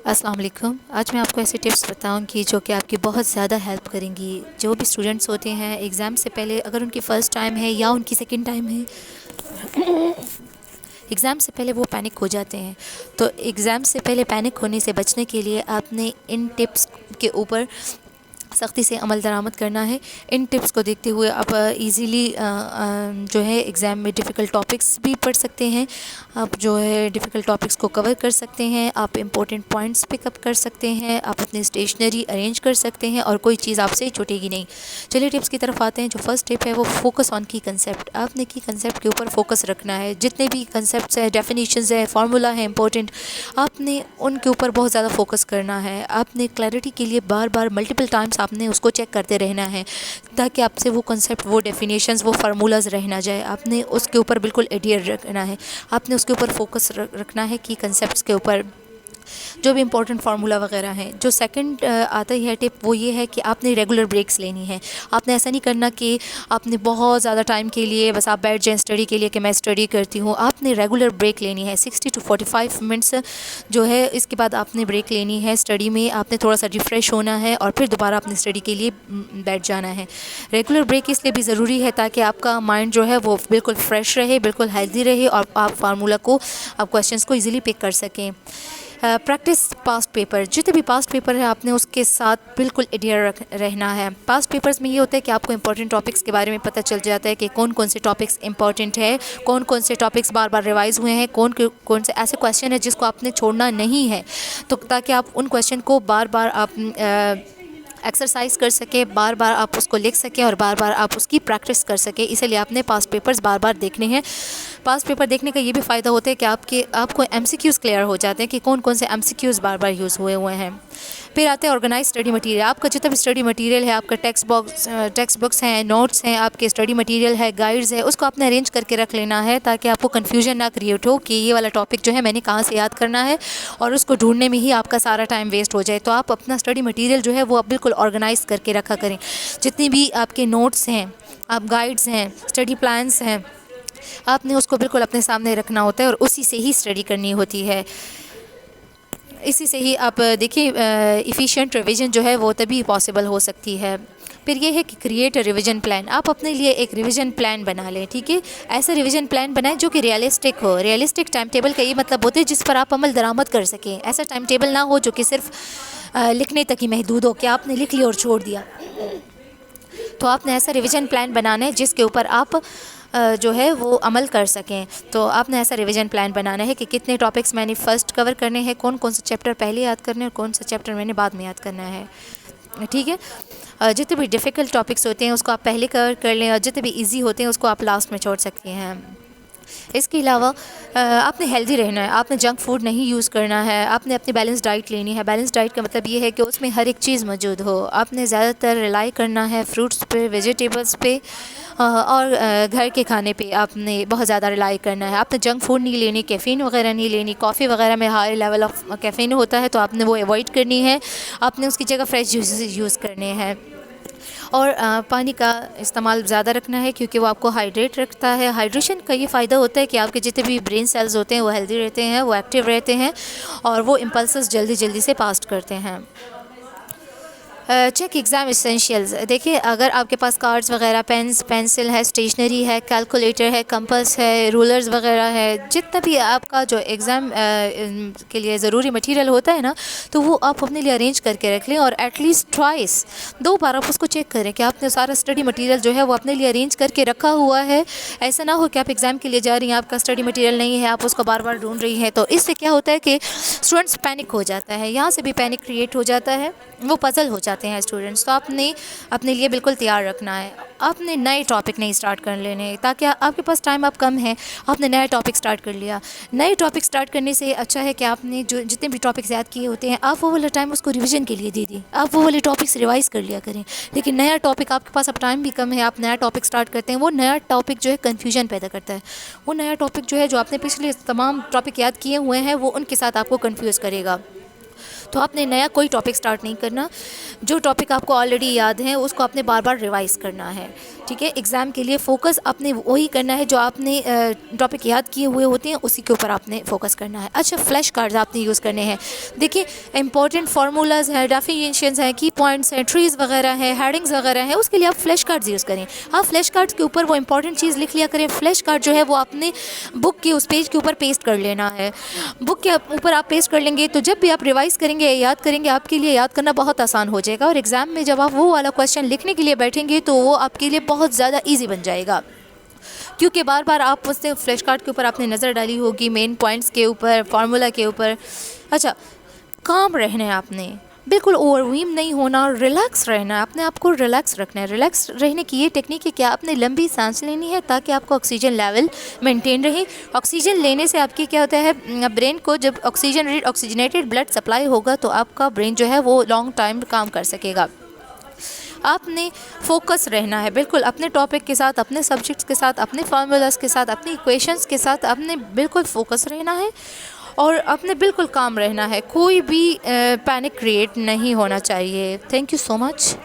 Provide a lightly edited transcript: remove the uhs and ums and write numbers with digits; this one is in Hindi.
अस्सलाम वालेकुम। आज मैं आपको ऐसे टिप्स बताऊंगी जो कि आपकी बहुत ज़्यादा हेल्प करेंगी। जो भी स्टूडेंट्स होते हैं एग्ज़ाम से पहले, अगर उनकी फ़र्स्ट टाइम है या उनकी सेकंड टाइम है, एग्ज़ाम से पहले वो पैनिक हो जाते हैं। तो एग्ज़ाम से पहले पैनिक होने से बचने के लिए आपने इन टिप्स के ऊपर सख्ती से अमल दरामद करना है। इन टिप्स को देखते हुए आप इजीली जो है एग्ज़ाम में डिफ़िकल्ट टॉपिक्स भी पढ़ सकते हैं। आप जो है डिफ़िकल्ट टॉपिक्स को कवर कर सकते हैं। आप इम्पोर्टेंट पॉइंट्स पिकअप कर सकते हैं। आप अपनी स्टेशनरी अरेंज कर सकते हैं और कोई चीज़ आपसे छूटेगी नहीं। चलिए टिप्स की तरफ आते हैं। जो फर्स्ट टिप है वो फोकस ऑन की कंसेप्ट। आपने की कंसेप्ट के ऊपर फोकस रखना है। जितने भी कंसेप्ट है, डेफिनेशंस है, फार्मूला है इंपॉर्टेंट, आपने उनके ऊपर बहुत ज़्यादा फोकस करना है। आपने क्लैरिटी के लिए बार बार मल्टीपल टाइम्स आपने उसको चेक करते रहना है ताकि आपसे वो कंसेप्ट, वो डेफिनेशंस, वो फार्मूलाज रह ना जाए। आपने उसके ऊपर बिल्कुल एडियर रखना है। आपने उसके ऊपर फोकस रखना है कि कंसेप्ट्स के ऊपर जो भी इंपॉर्टेंट फार्मूला वगैरह हैं। जो सेकंड आता है टिप वो ये है कि आपने रेगुलर ब्रेक्स लेनी है। आपने ऐसा नहीं करना कि आपने बहुत ज़्यादा टाइम के लिए बस आप बैठ जाएं स्टडी के लिए कि मैं स्टडी करती हूँ। आपने रेगुलर ब्रेक लेनी है 60 to 45 मिनट्स जो है। इसके बाद आपने ब्रेक लेनी है स्टडी में। आपने थोड़ा सा रिफ़्रेश होना है और फिर दोबारा अपनी स्टडी के लिए बैठ जाना है। रेगुलर ब्रेक इसलिए भी ज़रूरी है ताकि आपका माइंड जो है वो बिल्कुल फ्रेश रहे, बिल्कुल हेल्दी रहे और आप फार्मूला को, आप क्वेश्चंस को ईज़िली पिक कर सकें। Practice past paper. जितने भी पास्ट पेपर है आपने उसके साथ बिल्कुल एडियर रहना है। पास्ट पेपर्स में ये होता है कि आपको इंपॉर्टेंट टॉपिक्स के बारे में पता चल जाता है कि कौन कौन से टॉपिक्स इंपॉर्टेंट है, कौन कौन से टॉपिक्स बार बार रिवाइज हुए हैं, कौन कौन से ऐसे क्वेश्चन है जिसको आपने छोड़ना नहीं है। तो ताकि आप उन क्वेश्चन को बार बार आप एक्सरसाइज कर सके, बार बार आप उसको लिख सकें और बार बार आप उसकी प्रैक्टिस कर सकें। इसलिए आपने पास्ट पेपर्स बार बार देखने हैं। पास्ट पेपर देखने का ये भी फ़ायदा होता है कि आपको एमसीक्यूज़ क्लियर हो जाते हैं कि कौन कौन से एमसीक्यूज़ बार बार यूज़ हुए हैं। फिर आते हैं ऑर्गेनाइज स्टडी मटेरियल। आपका जितना भी स्टडी मटेरियल है, आपका टेक्स्ट बुक्स हैं, नोट्स हैं, आपके स्टडी मटेरियल है, गाइड्स है, उसको आपने अरेंज करके रख लेना है ताकि आपको कन्फ्यूजन ना क्रिएट हो कि ये वाला टॉपिक जो है मैंने कहाँ से याद करना है और उसको ढूंढने में ही आपका सारा टाइम वेस्ट हो जाए। तो आप अपना स्टडी मटेरियल जो है वो आप बिल्कुल ऑर्गेनाइज करके रखा करें। जितनी भी आपके नोट्स हैं, आप गाइड्स हैं, स्टडी प्लान्स हैं, आपने उसको बिल्कुल अपने सामने रखना होता है और उसी से ही स्टडी करनी होती है। इसी से ही आप देखिए इफ़िशिएंट रिवीजन जो है वो तभी पॉसिबल हो सकती है। फिर ये है कि क्रिएट अ रिवीजन प्लान। आप अपने लिए एक रिवीजन प्लान बना लें, ठीक है। ऐसा रिवीजन प्लान बनाएं जो कि रियलिस्टिक हो। रियलिस्टिक टाइम टेबल का ये मतलब होता है जिस पर आप अमल दरामद कर सकें। ऐसा टाइम टेबल ना हो जो कि सिर्फ लिखने तक ही महदूद हो कि आपने लिख लिया और छोड़ दिया। तो आपने ऐसा रिवीजन प्लान बनाना है जिसके ऊपर आप जो है वो अमल कर सकें। तो आपने ऐसा रिवीजन प्लान बनाना है कि कितने टॉपिक्स मैंने फ़र्स्ट कवर करने हैं, कौन कौन से चैप्टर पहले याद करने हैं और कौन सा चैप्टर मैंने बाद में याद करना है, ठीक है। जितने भी डिफ़िकल्ट टॉपिक्स होते हैं उसको आप पहले कवर कर लें और जितने भी इजी होते हैं उसको आप लास्ट में छोड़ सकते हैं। इसके अलावा आपने हेल्दी रहना है। आपने जंक फूड नहीं यूज़ करना है। आपने अपनी बैलेंस डाइट लेनी है। बैलेंस डाइट का मतलब ये है कि उसमें हर एक चीज़ मौजूद हो। आपने ज़्यादातर रिलाई करना है फ्रूट्स पे, वेजिटेबल्स पे और घर के खाने पे आपने बहुत ज़्यादा रिलाई करना है। आपने जंक फूड नहीं लेनी, कैफ़ीन वगैरह नहीं लेनी। कॉफ़ी वगैरह में हाई लेवल ऑफ कैफ़ीन होता है तो आपने वो अवॉइड करनी है। आपने उसकी जगह फ्रेश जूसेस यूज़ करने हैं और पानी का इस्तेमाल ज़्यादा रखना है क्योंकि वो आपको हाइड्रेट रखता है। हाइड्रेशन का ये फ़ायदा होता है कि आपके जितने भी ब्रेन सेल्स होते हैं वो हेल्दी रहते हैं, वो एक्टिव रहते हैं और वो इम्पल्सेस जल्दी जल्दी से पास करते हैं। Check exam essentials. देखिए अगर आपके पास कार्ड्स वगैरह, पेन्स, पेंसिल है, स्टेशनरी है, कैलकुलेटर है, कंपास है, रूलर्स वगैरह है, जितना भी आपका जो एग्ज़ाम के लिए ज़रूरी मटेरियल होता है ना, तो वो आप अपने लिए अरेंज करके रख लें और एटलीस्ट ट्वाइस, 2 बार आप उसको चेक करें कि आपने सारा स्टडी मटेरियल जो है वो अपने लिए अरेंज करके रखा हुआ है। ऐसा ना हो कि आप एग्ज़ाम के लिए जा रही हैं, आपका स्टडी मटेरियल नहीं है, आप उसको बार बार ढूंढ रही हैं। तो इससे क्या होता है कि स्टूडेंट्स पैनिक हो जाता है, यहाँ से भी पैनिक क्रिएट हो जाता है, वो पजल हो जाते हैं स्टूडेंट्स। तो आपने अपने लिए बिल्कुल तैयार रखना है। आपने नए टॉपिक नहीं स्टार्ट कर लेने ताकि आपके पास टाइम अब कम है। आपने नया टॉपिक स्टार्ट कर लिया। नए टॉपिक स्टार्ट करने से अच्छा है कि आपने जो जितने भी टॉपिक्स याद किए होते हैं आप वो वाला टाइम उसको रिवीजन के लिए दे दी, आप वो वाले टॉपिक्स रिवाइज कर लिया करें। लेकिन नया टॉपिक आपके पास अब टाइम भी कम है, आप नया टॉपिक स्टार्ट करते हैं, वो नया टॉपिक जो है कन्फ्यूजन पैदा करता है। वो नया टॉपिक जो है जो आपने पिछले तमाम टॉपिक याद किए हुए हैं वो उनके साथ आपको कन्फ्यूज़ करेगा। तो आपने नया कोई टॉपिक स्टार्ट नहीं करना, जो टॉपिक आपको ऑलरेडी याद है उसको आपने बार बार रिवाइज़ करना है, ठीक है। एग्ज़ाम के लिए फ़ोकस आपने वही करना है जो आपने टॉपिक याद किए हुए होते हैं, उसी के ऊपर आपने फ़ोकस करना है। अच्छा, फ्लैश कार्ड्स आपने यूज़ करने हैं। देखिए, इंपॉर्टेंट फार्मूलाज हैं, डेफिनेशंस हैं, की पॉइंट्स हैं, ट्रीज़ वगैरह हैं, हेडिंग्स वगैरह हैं, उसके लिए आप फ्लैश कार्ड्स यूज़ करें। आप फ्लैश कार्ड्स के ऊपर वो इंपॉर्टेंट चीज़ लिख लिया करें। फ्लैश कार्ड जो है वो आपने बुक के उस पेज के ऊपर पेस्ट कर लेना है। बुक के ऊपर आप पेस्ट कर लेंगे तो जब भी आप रिवाइज़ करेंगे, याद करेंगे, आपके लिए याद करना बहुत आसान हो जाएगा, और एग्ज़ाम में जब आप वो वाला क्वेश्चन लिखने के लिए बैठेंगे तो वो आपके लिए बहुत ज़्यादा ईजी बन जाएगा, क्योंकि बार बार आप उससे फ्लैश कार्ड के ऊपर आपने नज़र डाली होगी, मेन पॉइंट्स के ऊपर, फार्मूला के ऊपर। अच्छा, काम रहना है आपने, बिल्कुल ओवरवीम नहीं होना, रिलैक्स रहना है, अपने आप को रिलैक्स रखना है। रिलैक्स रहने की ये टेक्निक है क्या, आपने लंबी सांस लेनी है ताकि आपको ऑक्सीजन लेवल मेंटेन रहे। ऑक्सीजन लेने से आपकी क्या होता है, ब्रेन को जब ऑक्सीजनेटेड ब्लड सप्लाई होगा तो आपका ब्रेन जो है वो लॉन्ग टाइम काम कर सकेगा। आपने फोकस रहना है बिल्कुल अपने टॉपिक के साथ, अपने सब्जेक्ट्स के साथ, अपने फार्मूलाज के साथ, अपने इक्वेशंस के साथ आपने बिल्कुल फोकस रहना है, और आपने बिल्कुल काम रहना है। कोई भी पैनिक क्रिएट नहीं होना चाहिए। Thank you so much.